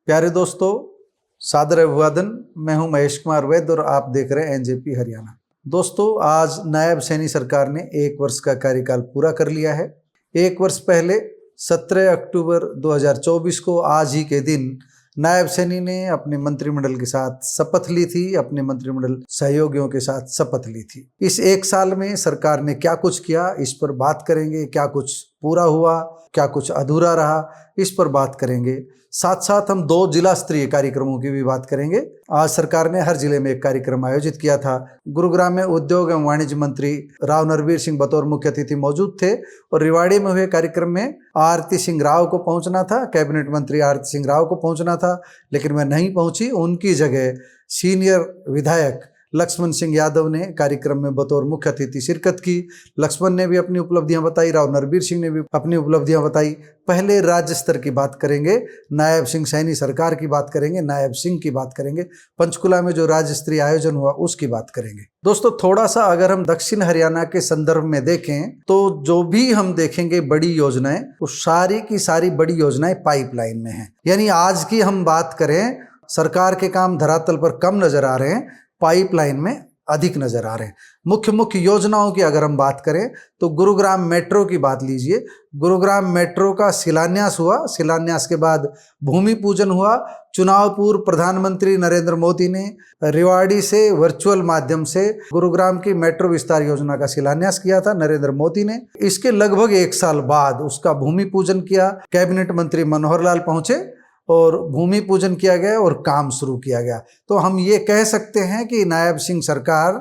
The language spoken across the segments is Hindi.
प्यारे दोस्तों, सादर अभिवादन। मैं हूं महेश कुमार वैद्य और आप देख रहे हैं एनजेपी हरियाणा। दोस्तों, आज नायब सैनी सरकार ने 1 वर्ष का कार्यकाल पूरा कर लिया है। 1 वर्ष पहले 17 अक्टूबर 2024 को आज ही के दिन नायब सैनी ने अपने मंत्रिमंडल के साथ शपथ ली थी, अपने मंत्रिमंडल सहयोगियों के साथ शपथ ली थी। इस 1 साल में सरकार ने क्या कुछ किया, इस पर बात करेंगे। क्या कुछ पूरा हुआ, क्या कुछ अधूरा रहा, इस पर बात करेंगे। साथ साथ हम 2 जिला स्तरीय कार्यक्रमों की भी बात करेंगे। आज सरकार ने हर जिले में एक कार्यक्रम आयोजित किया था। गुरुग्राम में उद्योग एवं वाणिज्य मंत्री राव नरवीर सिंह बतौर मुख्य अतिथि मौजूद थे और रेवाड़ी में हुए कार्यक्रम में आरती सिंह राव को पहुंचना था, कैबिनेट मंत्री आरती सिंह राव को पहुंचना था, लेकिन वह नहीं पहुंची। उनकी जगह सीनियर विधायक लक्ष्मण सिंह यादव ने कार्यक्रम में बतौर मुख्य अतिथि शिरकत की। लक्ष्मण ने भी अपनी उपलब्धियां बताई, राव नरवीर सिंह ने भी अपनी उपलब्धियां बताई। पहले राज्य स्तर की बात करेंगे, नायब सिंह सैनी सरकार की बात करेंगे, नायब सिंह की बात करेंगे, पंचकुला में जो राज्य स्तरीय आयोजन हुआ उसकी बात करेंगे। दोस्तों, थोड़ा सा अगर हम दक्षिण हरियाणा के संदर्भ में देखें तो जो भी हम देखेंगे बड़ी योजनाएं, वो सारी की सारी बड़ी योजनाएं पाइपलाइन में हैं। यानी आज की हम बात करें, सरकार के काम धरातल पर कम नजर आ रहे हैं, पाइपलाइन में अधिक नजर आ रहे हैं। मुख्य योजनाओं की अगर हम बात करें तो गुरुग्राम मेट्रो की बात लीजिए। गुरुग्राम मेट्रो का शिलान्यास हुआ, शिलान्यास के बाद भूमि पूजन हुआ। चुनाव पूर्व प्रधानमंत्री नरेंद्र मोदी ने रेवाड़ी से वर्चुअल माध्यम से गुरुग्राम की मेट्रो विस्तार योजना का शिलान्यास किया था नरेंद्र मोदी ने। इसके लगभग 1 साल बाद उसका भूमि पूजन किया। कैबिनेट मंत्री मनोहर लाल पहुंचे और भूमि पूजन किया गया और काम शुरू किया गया। तो हम ये कह सकते हैं कि नायब सिंह सरकार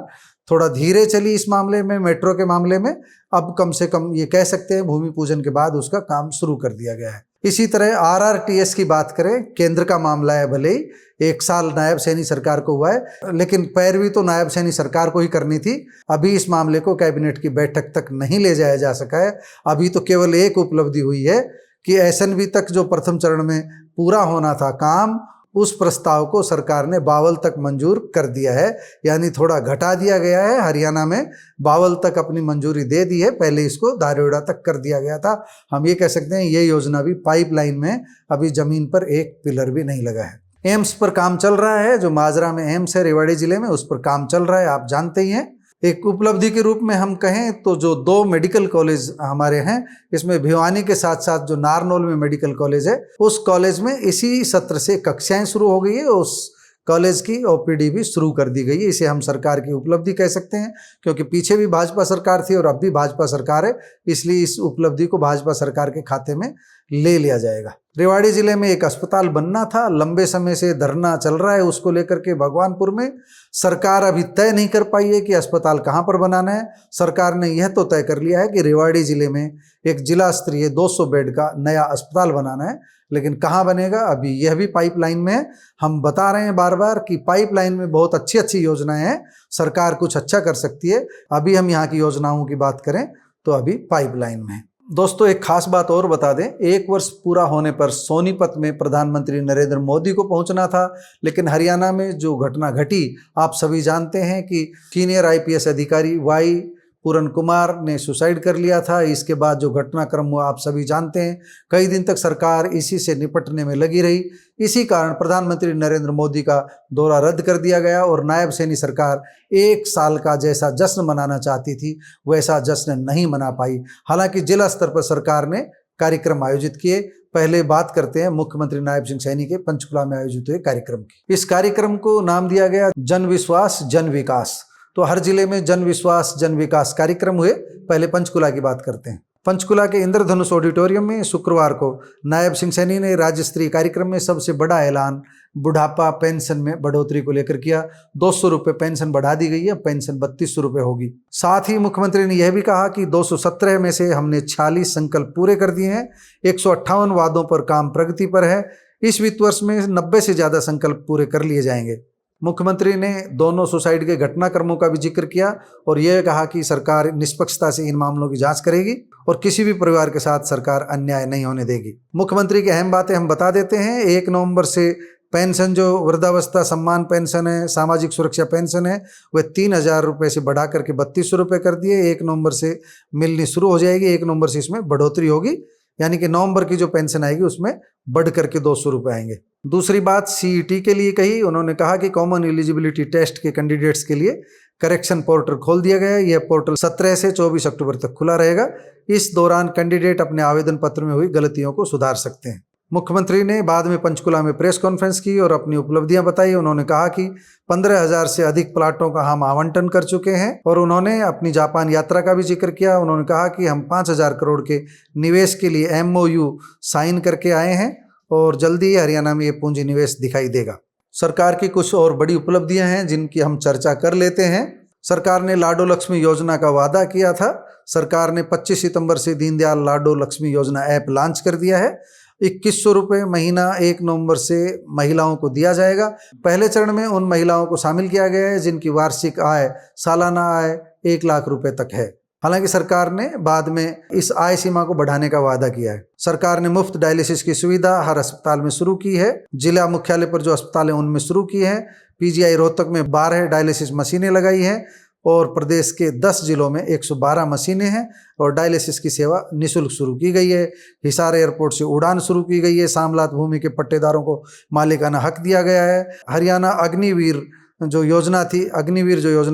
थोड़ा धीरे चली इस मामले में, मेट्रो के मामले में। अब कम से कम ये कह सकते हैं भूमि पूजन के बाद उसका काम शुरू कर दिया गया है। इसी तरह RRTS की बात करें, केंद्र का मामला है, भले ही 1 साल नायब सैनी सरकार को हुआ है, लेकिन पैरवी तो नायब सैनी सरकार को ही करनी थी। अभी इस मामले को कैबिनेट की बैठक तक नहीं ले जाया जा सका है। अभी तो केवल एक उपलब्धि हुई है कि SNV तक जो प्रथम चरण में पूरा होना था काम, उस प्रस्ताव को सरकार ने 52 तक मंजूर कर दिया है। यानी थोड़ा घटा दिया गया है। हरियाणा में 52 तक अपनी मंजूरी दे दी है, पहले इसको धारेड़ा तक कर दिया गया था। हम ये कह सकते हैं ये योजना भी पाइपलाइन में, अभी जमीन पर एक पिलर भी नहीं लगा है। एम्स पर काम चल रहा है, जो माजरा में एम्स है रेवाड़ी जिले में, उस पर काम चल रहा है, आप जानते ही हैं। एक उपलब्धि के रूप में हम कहें तो जो 2 मेडिकल कॉलेज हमारे हैं, इसमें भिवानी के साथ साथ जो नारनौल में मेडिकल कॉलेज है, उस कॉलेज में इसी सत्र से कक्षाएं शुरू हो गई है। उस कॉलेज की OPD भी शुरू कर दी गई है। इसे हम सरकार की उपलब्धि कह सकते हैं, क्योंकि पीछे भी भाजपा सरकार थी और अब भी भाजपा सरकार है, इसलिए इस उपलब्धि को भाजपा सरकार के खाते में ले लिया जाएगा। रेवाड़ी जिले में एक अस्पताल बनना था, लंबे समय से धरना चल रहा है उसको लेकर के भगवानपुर में। सरकार अभी तय नहीं कर पाई है कि अस्पताल कहाँ पर बनाना है। सरकार ने यह तो तय कर लिया है कि रेवाड़ी जिले में एक जिला स्तरीय 200 बेड का नया अस्पताल बनाना है, लेकिन कहाँ बनेगा अभी यह भी पाइपलाइन में है। हम बता रहे हैं बार बार कि पाइपलाइन में बहुत अच्छी योजनाएं हैं, सरकार कुछ अच्छा कर सकती है। अभी हम यहाँ की योजनाओं की बात करें तो अभी पाइपलाइन में है। दोस्तों, एक खास बात और बता दें, 1 वर्ष पूरा होने पर सोनीपत में प्रधानमंत्री नरेंद्र मोदी को पहुंचना था, लेकिन हरियाणा में जो घटना घटी आप सभी जानते हैं कि सीनियर IPS अधिकारी Y पूरन कुमार ने सुसाइड कर लिया था। इसके बाद जो घटनाक्रम हुआ आप सभी जानते हैं। कई दिन तक सरकार इसी से निपटने में लगी रही। इसी कारण प्रधानमंत्री नरेंद्र मोदी का दौरा रद्द कर दिया गया और नायब सैनी सरकार 1 साल का जैसा जश्न मनाना चाहती थी वैसा जश्न नहीं मना पाई। हालांकि जिला स्तर पर सरकार ने कार्यक्रम आयोजित किए। पहले बात करते हैं मुख्यमंत्री नायब सिंह सैनी के पंचकुला में आयोजित हुए कार्यक्रम की। इस कार्यक्रम को नाम दिया गया जन विश्वास जन विकास। तो हर जिले में जन विश्वास जन विकास कार्यक्रम हुए। पहले पंचकुला की बात करते हैं। पंचकुला के इंद्रधनुष ऑडिटोरियम में शुक्रवार को नायब सिंह सैनी ने राज्य स्तरीय कार्यक्रम में सबसे बड़ा ऐलान बुढ़ापा पेंशन में बढ़ोतरी को लेकर किया। 200 रुपये पेंशन बढ़ा दी गई है, पेंशन 3200 रुपये होगी। साथ ही मुख्यमंत्री ने यह भी कहा कि 217 में से हमने 46 संकल्प पूरे कर दिए हैं। 158 वादों पर काम प्रगति पर है। इस वित्त वर्ष में 90 से ज़्यादा संकल्प पूरे कर लिए जाएंगे। मुख्यमंत्री ने दोनों सुसाइड के घटनाक्रमों का भी जिक्र किया और यह कहा कि सरकार निष्पक्षता से इन मामलों की जांच करेगी और किसी भी परिवार के साथ सरकार अन्याय नहीं होने देगी। मुख्यमंत्री की अहम बातें हम बता देते हैं। 1 नवंबर से पेंशन जो वृद्धावस्था सम्मान पेंशन है, सामाजिक सुरक्षा पेंशन है, वह 3000 रुपये से बढ़ा करके 3200 रुपये कर दिए। 1 नवंबर से मिलनी शुरू हो जाएगी। 1 नवंबर से इसमें बढ़ोतरी होगी। यानी कि नवंबर की जो पेंशन आएगी उसमें बढ़ करके 200 रुपये आएंगे। दूसरी बात सीईटी के लिए कही, उन्होंने कहा कि कॉमन एलिजिबिलिटी टेस्ट के कैंडिडेट्स के लिए करेक्शन पोर्टल खोल दिया गया है। यह पोर्टल 17 से 24 अक्टूबर तक खुला रहेगा। इस दौरान कैंडिडेट अपने आवेदन पत्र में हुई गलतियों को सुधार सकते हैं। मुख्यमंत्री ने बाद में पंचकुला में प्रेस कॉन्फ्रेंस की और अपनी उपलब्धियां बताई। उन्होंने कहा कि 15,000 से अधिक प्लाटों का हम आवंटन कर चुके हैं और उन्होंने अपनी जापान यात्रा का भी जिक्र किया। उन्होंने कहा कि हम 5,000 करोड़ के निवेश के लिए MOU साइन करके आए हैं और जल्दी ही हरियाणा में ये पूंजी निवेश दिखाई देगा। सरकार की कुछ और बड़ी उपलब्धियां हैं जिनकी हम चर्चा कर लेते हैं। सरकार ने लाडो लक्ष्मी योजना का वादा किया था। सरकार ने 25 सितंबर से दीनदयाल लाडो लक्ष्मी योजना ऐप लॉन्च कर दिया है। 2100 रुपये महीना 1 नवंबर से महिलाओं को दिया जाएगा। पहले चरण में उन महिलाओं को शामिल किया गया है जिनकी वार्षिक आय, सालाना आय 1 लाख रुपए तक है। हालांकि सरकार ने बाद में इस आय सीमा को बढ़ाने का वादा किया है। सरकार ने मुफ्त डायलिसिस की सुविधा हर अस्पताल में शुरू की है। जिला मुख्यालय पर जो अस्पताल है उनमें शुरू की है। PGI रोहतक में 12 डायलिसिस मशीनें लगाई हैं और प्रदेश के 10 जिलों में 112 मशीनें हैं और डायलिसिस की सेवा निःशुल्क शुरू की गई है। हिसार एयरपोर्ट से उड़ान शुरू की गई है। सामलात भूमि के पट्टेदारों को मालिकाना हक दिया गया है। हरियाणा अग्निवीर जो योजना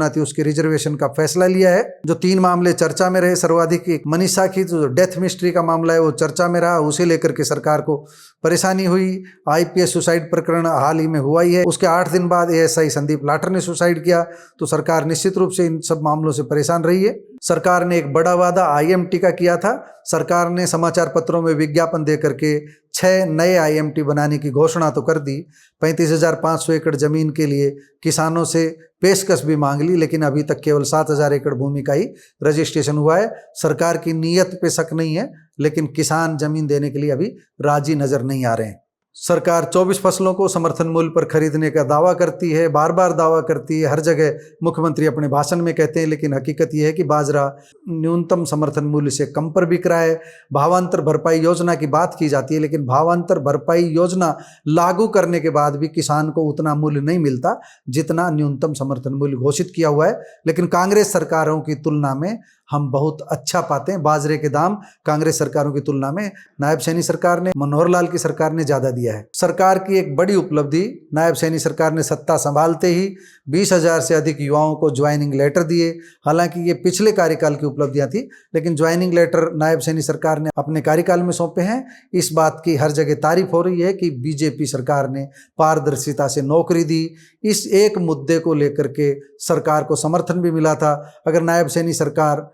थी उसके रिजर्वेशन का फैसला लिया है। जो 3 मामले चर्चा में रहे, सर्वाधिक मनीषा की जो डेथ मिस्ट्री का मामला है वो चर्चा में रहा, उसे लेकर के सरकार को परेशानी हुई। IPS सुसाइड प्रकरण हाल ही में हुआ ही है। उसके 8 दिन बाद ASI संदीप लाटर ने सुसाइड किया। तो सरकार निश्चित रूप से इन सब मामलों से परेशान रही है। सरकार ने एक बड़ा वादा IMT का किया था। सरकार ने समाचार पत्रों में विज्ञापन दे करके 6 नए IMT बनाने की घोषणा तो कर दी। 35,500 एकड़ जमीन के लिए किसानों से पेशकश भी मांग ली, लेकिन अभी तक केवल 7,000 एकड़ भूमि का ही रजिस्ट्रेशन हुआ है। सरकार की नीयत पे शक नहीं है, लेकिन किसान जमीन देने के लिए अभी राजी नजर नहीं आ रहे हैं। सरकार 24 फसलों को समर्थन मूल्य पर खरीदने का दावा करती है, बार बार दावा करती है। हर जगह मुख्यमंत्री अपने भाषण में कहते हैं, लेकिन हकीकत यह है कि बाजरा न्यूनतम समर्थन मूल्य से कम पर बिक रहा है। भावांतर भरपाई योजना की बात की जाती है, लेकिन भावांतर भरपाई योजना लागू करने के बाद भी किसान को उतना मूल्य नहीं मिलता जितना न्यूनतम समर्थन मूल्य घोषित किया हुआ है। लेकिन कांग्रेस सरकारों की तुलना में हम बहुत अच्छा पाते हैं। बाजरे के दाम कांग्रेस सरकारों की तुलना में नायब सैनी सरकार ने, मनोहर लाल की सरकार ने ज़्यादा दिया है। सरकार की एक बड़ी उपलब्धि, नायब सैनी सरकार ने सत्ता संभालते ही 20,000 से अधिक युवाओं को ज्वाइनिंग लेटर दिए। हालांकि ये पिछले कार्यकाल की उपलब्धियां थी, लेकिन ज्वाइनिंग लेटर नायब सैनी सरकार ने अपने कार्यकाल में सौंपे हैं। इस बात की हर जगह तारीफ हो रही है कि BJP सरकार ने पारदर्शिता से नौकरी दी। इस एक मुद्दे को लेकर के सरकार को समर्थन भी मिला था। अगर नायब सैनी सरकार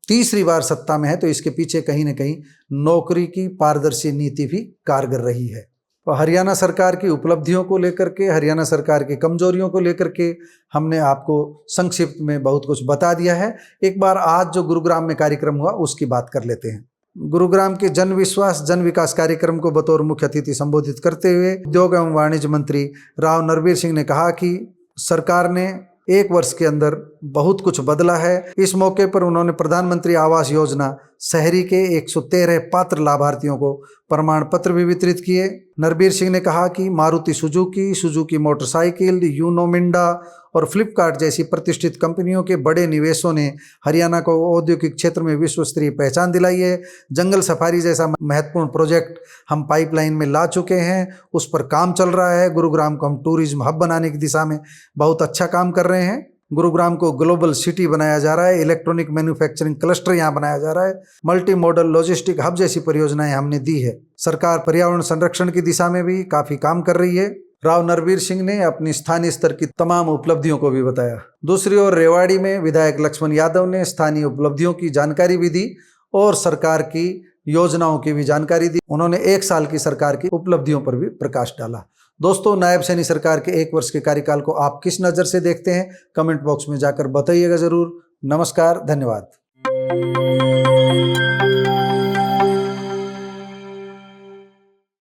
तीसरी बार सत्ता में है तो इसके पीछे कहीं न कहीं नौकरी की पारदर्शी नीति भी कारगर रही है। तो हरियाणा सरकार की उपलब्धियों को लेकर के, हरियाणा सरकार की कमजोरियों को लेकर के हमने आपको संक्षिप्त में बहुत कुछ बता दिया है। एक बार आज जो गुरुग्राम में कार्यक्रम हुआ उसकी बात कर लेते हैं। गुरुग्राम के जन विश्वास जन विकास कार्यक्रम को बतौर मुख्य अतिथि संबोधित करते हुए उद्योग एवं वाणिज्य मंत्री राव नरवीर सिंह ने कहा कि सरकार ने 1 वर्ष के अंदर बहुत कुछ बदला है। इस मौके पर उन्होंने प्रधानमंत्री आवास योजना शहरी के 113 पात्र लाभार्थियों को प्रमाण पत्र भी वितरित किए। नरवीर सिंह ने कहा कि मारुति सुजुकी मोटरसाइकिल, यूनो मिंडा और फ्लिपकार्ट जैसी प्रतिष्ठित कंपनियों के बड़े निवेशों ने हरियाणा को औद्योगिक क्षेत्र में विश्व स्तरीय पहचान दिलाई है। जंगल सफारी जैसा महत्वपूर्ण प्रोजेक्ट हम पाइपलाइन में ला चुके हैं, उस पर काम चल रहा है। गुरुग्राम को हम टूरिज्म हब बनाने की दिशा में बहुत अच्छा काम कर रहे हैं। गुरुग्राम को ग्लोबल सिटी बनाया जा रहा है। इलेक्ट्रॉनिक मैन्युफैक्चरिंग क्लस्टर यहाँ बनाया जा रहा है। मल्टी मॉडल लॉजिस्टिक हब जैसी परियोजनाएं हमने दी है। सरकार पर्यावरण संरक्षण की दिशा में भी काफी काम कर रही है। राव नरवीर सिंह ने अपनी स्थानीय स्तर की तमाम उपलब्धियों को भी बताया। दूसरी ओर रेवाड़ी में विधायक लक्ष्मण यादव ने स्थानीय उपलब्धियों की जानकारी भी दी और सरकार की योजनाओं की भी जानकारी दी। उन्होंने 1 साल की सरकार की उपलब्धियों पर भी प्रकाश डाला। दोस्तों, नायब सैनी सरकार के 1 वर्ष के कार्यकाल को आप किस नज़र से देखते हैं, कमेंट बॉक्स में जाकर बताइएगा जरूर। नमस्कार, धन्यवाद।